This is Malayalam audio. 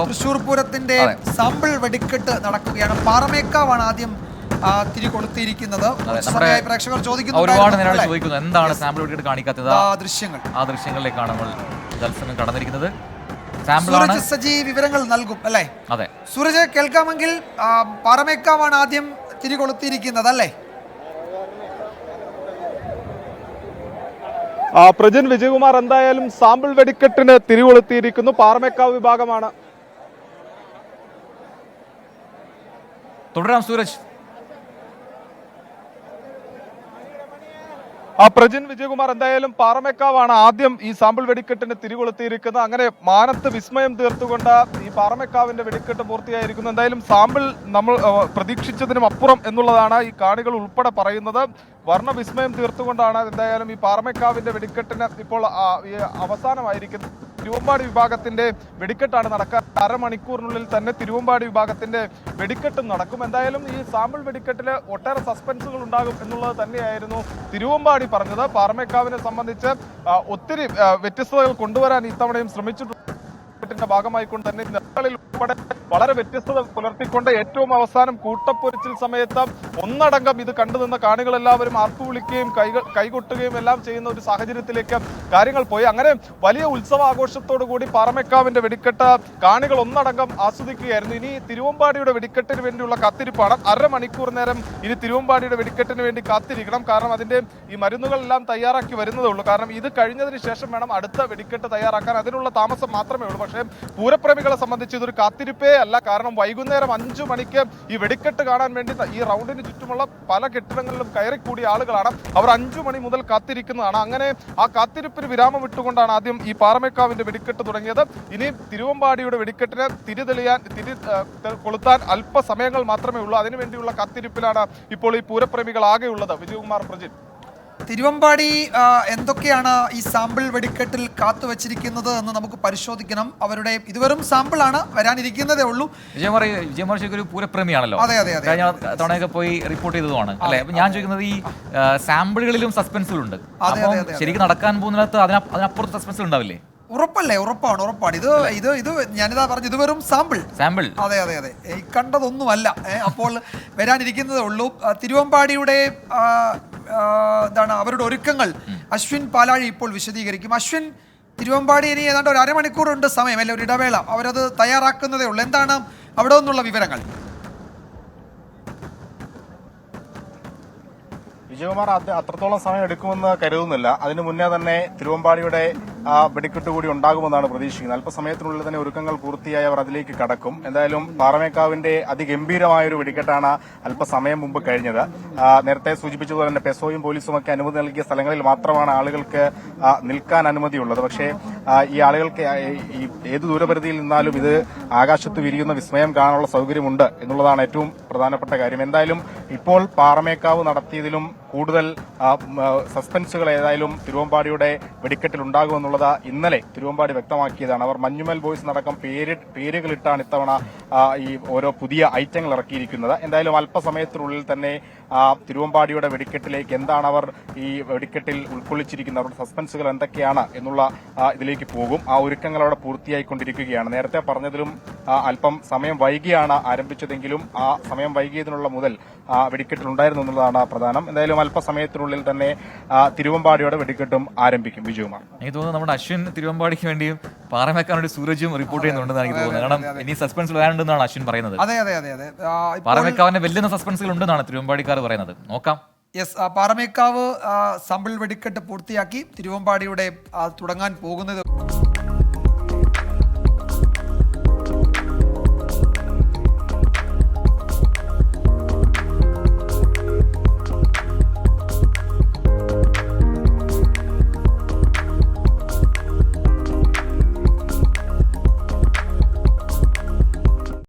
തൃശ്ശൂർ പൂരത്തിന്റെ സാമ്പിൾ വെടിക്കെട്ട് നടക്കുകയാണ്. പാറമേക്കാവാണ് ആദ്യം തിരികൊളുത്തിയിരിക്കുന്നത്. പ്രേക്ഷകർ ചോദിക്കുന്നു എന്താണ് സാമ്പിൾ വെടിക്കെട്ട് കാണിക്കാത്തത്. ദൃശ്യങ്ങൾ ആ ദൃശ്യങ്ങളിലേക്കാണ് നമ്മൾ തത്സമയം കടന്നിരിക്കുന്നത്. സജി വിവരങ്ങൾ നൽകും അല്ലേ? അതെ, സൂരജ് കേൾക്കാമെങ്കിൽ പാറമേക്കാവാണ് ആദ്യം തിരികൊളുത്തിയിരിക്കുന്നത് അല്ലേ? പ്രജിൻ, വിജയകുമാർ, എന്തായാലും സാമ്പിൾ വെടിക്കെട്ടിന് തിരികൊളുത്തിയിരിക്കുന്നു. പാറമേക്കാവ് വിഭാഗമാണ്. തുടരാം സൂരജ്. പ്രജിൻ, വിജയകുമാർ, എന്തായാലും പാറമേക്കാവാണ് ആദ്യം ഈ സാമ്പിൾ വെടിക്കെട്ടിന് തിരികൊളുത്തിയിരിക്കുന്നത്. അങ്ങനെ മാനത്ത് വിസ്മയം തീർത്തുകൊണ്ട് ഈ പാറമേക്കാവിന്റെ വെടിക്കെട്ട് പൂർത്തിയായിരിക്കുന്നു. എന്തായാലും സാമ്പിൾ നമ്മൾ പ്രതീക്ഷിച്ചതിനും അപ്പുറം എന്നുള്ളതാണ് ഈ കാണികൾ ഉൾപ്പെടെ പറയുന്നത്. വർണ്ണവിസ്മയം തീർത്തുകൊണ്ടാണ് എന്തായാലും ഈ പാറമേക്കാവിന്റെ വെടിക്കെട്ടിന് ഇപ്പോൾ അവസാനമായിരിക്കുന്നത്. തിരുവമ്പാടി വിഭാഗത്തിന്റെ വെടിക്കെട്ടാണ് നടക്കുക. അരമണിക്കൂറിനുള്ളിൽ തന്നെ തിരുവമ്പാടി വിഭാഗത്തിന്റെ വെടിക്കെട്ടും നടക്കും. എന്തായാലും ഈ സാമ്പിൾ വെടിക്കെട്ടില് ഒട്ടേറെ സസ്പെൻസുകൾ ഉണ്ടാകും എന്നുള്ളത് തന്നെയായിരുന്നു തിരുവമ്പാടി പറഞ്ഞത്. പാറമേക്കാവിനെ സംബന്ധിച്ച് ഒത്തിരി വ്യത്യസ്തതകൾ കൊണ്ടുവരാൻ ഇത്തവണയും ശ്രമിച്ചിട്ടുണ്ട്. ഭാഗമായിക്കൊണ്ട് തന്നെ നിറങ്ങളിൽ ഉൾപ്പെടെ വളരെ വ്യത്യസ്തത പുലർത്തിക്കൊണ്ട് ഏറ്റവും അവസാനം കൂട്ടപ്പൊരിച്ചിൽ സമയത്ത് ഒന്നടങ്കം ഇത് കണ്ടുനിന്ന കാണികളെല്ലാവരും ആർപ്പു വിളിക്കുകയും കൈകൊട്ടുകയും എല്ലാം ചെയ്യുന്ന ഒരു സാഹചര്യത്തിലേക്ക് കാര്യങ്ങൾ പോയി. അങ്ങനെ വലിയ ഉത്സവാഘോഷത്തോടു കൂടി പാറമേക്കാവിന്റെ വെടിക്കെട്ട് കാണികൾ ഒന്നടങ്കം ആസ്വദിക്കുകയായിരുന്നു. ഇനി തിരുവമ്പാടിയുടെ വെടിക്കെട്ടിന് വേണ്ടിയുള്ള കാത്തിരിപ്പാണ്. അരമണിക്കൂർ നേരം ഇനി തിരുവമ്പാടിയുടെ വെടിക്കെട്ടിന് വേണ്ടി കാത്തിരിക്കണം. കാരണം അതിന്റെ ഈ മരുന്നുകളെല്ലാം തയ്യാറാക്കി വരുന്നതേ ഉള്ളൂ. കാരണം ഇത് കഴിഞ്ഞതിന് ശേഷം വേണം അടുത്ത വെടിക്കെട്ട് തയ്യാറാക്കാൻ. അതിനുള്ള താമസം മാത്രമേ ഉള്ളൂ. പക്ഷേ പൂരപ്രേമികളെ സംബന്ധിച്ച് ഇതൊരു കാത്തിരിപ്പേ അല്ല. കാരണം വൈകുന്നേരം 5 മണിക്ക് ഈ വെടിക്കെട്ട് കാണാൻ വേണ്ടി ഈ റൗണ്ടിന് ചുറ്റുമുള്ള പല കെട്ടിടങ്ങളിലും കയറിക്കൂടിയ ആളുകളാണ്. അവർ 5 മണി മുതൽ കാത്തിരിക്കുന്നതാണ്. അങ്ങനെ ആ കാത്തിരിപ്പിന് വിരാമം വിട്ടുകൊണ്ടാണ് ആദ്യം ഈ പാറമേക്കാവിന്റെ വെടിക്കെട്ട് തുടങ്ങിയത്. ഇനി തിരുവമ്പാടിയുടെ വെടിക്കെട്ടിന് തിരി കൊളുത്താൻ അല്പസമയങ്ങൾ മാത്രമേ ഉള്ളൂ. അതിനുവേണ്ടിയുള്ള കാത്തിരിപ്പിലാണ് ഇപ്പോൾ ഈ പൂരപ്രേമികൾ ആകെയുള്ളത്. വിജയകുമാർ, പ്രജിൻ. തിരുവമ്പാടി എന്തൊക്കെയാണ് ഈ സാമ്പിൾ വെടിക്കെട്ടിൽ കാത്തുവച്ചിരിക്കുന്നത് എന്ന് നമുക്ക് പരിശോധിക്കണം. അവരുടെ ഇതുവരും സാമ്പിളാണ്, വരാനിരിക്കുന്നതേ ഉള്ളൂ. വിജയകുമാർ ഒരു പൂരപ്രേമിയാണല്ലോ. അതെ അതെ അതെ, കഴിഞ്ഞ തവണയൊക്കെ പോയി റിപ്പോർട്ട് ചെയ്തതാണ് അല്ലെ? അപ്പൊ ഞാൻ ചോദിക്കുന്നത് ഈ സാമ്പിളുകളിലും സസ്പെൻസുകളുണ്ട്. ശരിക്കും നടക്കാൻ പോകുന്നിടത്ത് അതിനപ്പുറത്ത് സസ്പെൻസുകൾ ഉണ്ടാവില്ലേ? ഉറപ്പാണ്. ഇത് ഞാനിതാ പറഞ്ഞു, ഇത് വെറും സാമ്പിൾ. അതെ അതെ അതെ, ഈ കണ്ടതൊന്നുമല്ല. അപ്പോൾ വരാനിരിക്കുന്നതേ ഉള്ളൂ. തിരുവമ്പാടിയുടെ എന്താണ് അവരുടെ ഒരുക്കങ്ങൾ അശ്വിൻ പാലാഴി ഇപ്പോൾ വിശദീകരിക്കും. അശ്വിൻ, തിരുവമ്പാടി ഇനി ഏതാണ്ട് ഒരു അരമണിക്കൂറുണ്ട് സമയം അല്ലെ, ഒരു ഇടവേള. അവരത് തയ്യാറാക്കുന്നതേ ഉള്ളൂ. എന്താണ് അവിടെ നിന്നുള്ള വിവരങ്ങൾ? വിജയകുമാർ, അത്രത്തോളം സമയം എടുക്കുമെന്ന് കരുതുന്നില്ല. അതിനു മുന്നേ തന്നെ തിരുവമ്പാടിയുടെ വെടിക്കെട്ട് കൂടി ഉണ്ടാകുമെന്നാണ് പ്രതീക്ഷിക്കുന്നത്. അല്പസമയത്തിനുള്ളിൽ തന്നെ ഒരുക്കങ്ങൾ പൂർത്തിയായി അവർ അതിലേക്ക് കടക്കും. എന്തായാലും പാറമേക്കാവിന്റെ അതിഗംഭീരമായൊരു വെടിക്കെട്ടാണ് അല്പസമയം മുമ്പ് കഴിഞ്ഞത്. നേരത്തെ സൂചിപ്പിച്ചതുപോലെ തന്നെ പെസോയും പോലീസും ഒക്കെ അനുമതി നൽകിയ സ്ഥലങ്ങളിൽ മാത്രമാണ് ആളുകൾക്ക് നിൽക്കാൻ അനുമതിയുള്ളത്. പക്ഷേ ഈ ആളുകൾക്ക് ഏത് ദൂരപരിധിയിൽ നിന്നാലും ഇത് ആകാശത്ത് വിരിയുന്ന വിസ്മയം കാണാനുള്ള സൗകര്യമുണ്ട് എന്നുള്ളതാണ് ഏറ്റവും പ്രധാനപ്പെട്ട കാര്യം. എന്തായാലും ഇപ്പോൾ പാറമേക്കാവ് നടത്തിയതിലും കൂടുതൽ സസ്പെൻസുകൾ ഏതായാലും തിരുവമ്പാടിയുടെ വെടിക്കെട്ടിൽ ഉണ്ടാകുമെന്നുള്ളത് ഇന്നലെ തിരുവമ്പാടി വ്യക്തമാക്കിയതാണ്. അവർ മഞ്ഞുമൽ ബോയ്സ് നടക്കം പേരുകളിട്ടാണ് ഇത്തവണ ഈ ഓരോ പുതിയ ഐറ്റങ്ങൾ ഇറക്കിയിരിക്കുന്നത്. എന്തായാലും അല്പസമയത്തിനുള്ളിൽ തന്നെ തിരുവമ്പാടിയുടെ വെടിക്കെട്ടിലേക്ക് എന്താണ് അവർ ഈ വെടിക്കെട്ടിൽ ഉൾക്കൊള്ളിച്ചിരിക്കുന്നത്, അവരുടെ സസ്പെൻസുകൾ എന്തൊക്കെയാണ് എന്നുള്ള ഇതിലേക്ക് പോകും. ആ ഒരുക്കങ്ങൾ അവിടെ പൂർത്തിയായിക്കൊണ്ടിരിക്കുകയാണ്. നേരത്തെ പറഞ്ഞതിലും അല്പം സമയം വൈകിയാണ് ആരംഭിച്ചതെങ്കിലും ആ സമയം വൈകിയതിനുള്ള മുതൽ വെടിക്കെട്ടിൽ ഉണ്ടായിരുന്നു എന്നുള്ളതാണ് പ്രധാനം. എന്തായാലും അല്പസമയത്തിനുള്ളിൽ തന്നെ തിരുവമ്പാടിയുടെ വെടിക്കെട്ടും ആരംഭിക്കും. വിജയകുമാർ, എനിക്ക് തോന്നുന്നു നമ്മുടെ അശ്വിൻ തിരുവമ്പാടിക്ക് വേണ്ടിയും പാറമേക്കാൻ വേണ്ടി സൂരജും റിപ്പോർട്ട് ചെയ്യുന്നുണ്ടെന്ന് എനിക്ക് തോന്നുന്നത്. കാരണം ഇനി സസ്പെൻസ് വരാനുണ്ടെന്നാണ് അശ്വിൻ പറയുന്നത്. പാറമേക്കാവിന്റെ വെല്ലുന്ന സസ്പെൻസുകൾ ഉണ്ടെന്നാണ് തിരുവമ്പാടിക്കാർ പറയുന്നത്. നോക്കാം. പാറമേക്കാവ് സാമ്പിൾ വെടിക്കെട്ട് പൂർത്തിയാക്കി തിരുവമ്പാടിയുടെ തുടങ്ങാൻ പോകുന്നത്.